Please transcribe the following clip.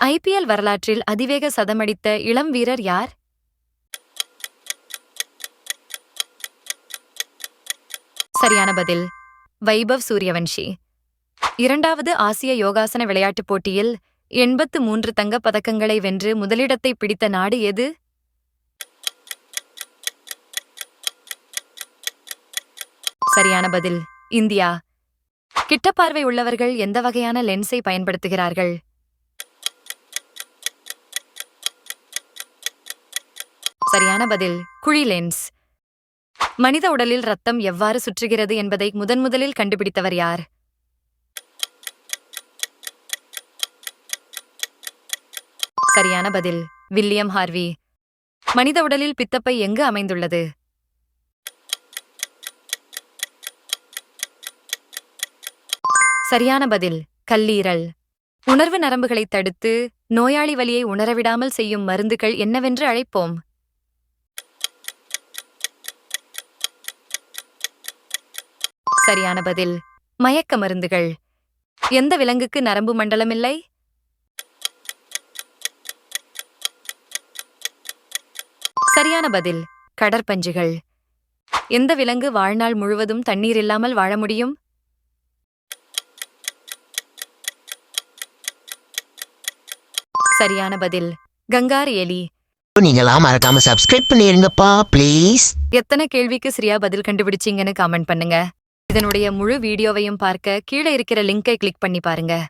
IPL வரலாற்றில் அதிவேக சதமடித்த இளம் வீரர் யார்? சரியான பதில் வைபவ் சூரியவன்ஷி. இரண்டாவது ஆசிய யோகாசன விளையாட்டுப் போட்டியில் 83 தங்கப் பதக்கங்களை வென்று முதலிடத்தை பிடித்த நாடு எது? சரியான பதில் இந்தியா. கிட்டப்பார்வை உள்ளவர்கள் எந்த வகையான லென்ஸை பயன்படுத்துகிறார்கள்? சரியான பதில் குழி லென்ஸ். மனித உடலில் ரத்தம் எவ்வாறு சுற்றுகிறது என்பதை முதன்முதலில் கண்டுபிடித்தவர் யார்? சரியான பதில் வில்லியம் ஹார்வி. மனித உடலில் பித்தப்பை எங்கு அமைந்துள்ளது? சரியான பதில் கல்லீரல். உணர்வு நரம்புகளை தடுத்து நோயாளி வலியை உணரவிடாமல் செய்யும் மருந்துகள் என்னவென்று அழைப்போம்? சரியான பதில் மயக்க மருந்துகள். எந்த விலங்குக்கு நரம்பு மண்டலம் இல்லை? சரியான பதில் கடற்பஞ்சுகள். எந்த விலங்கு வாழ்நாள் முழுவதும் தண்ணீர் இல்லாமல் வாழ முடியும்? சரியான பதில் கங்காரு எலி. நீங்களாம் மறக்காம சப்ஸ்கிரைப் பண்ணிருங்கப்பா ப்ளீஸ். எத்தனை கேள்விக்கு சரியா பதில் கண்டுபிடிச்சீங்கன்னு காமெண்ட் பண்ணுங்க. இதனுடைய முழு வீடியோவையும் பார்க்க கீழே இருக்கிற லிங்கை கிளிக் பண்ணி பாருங்க.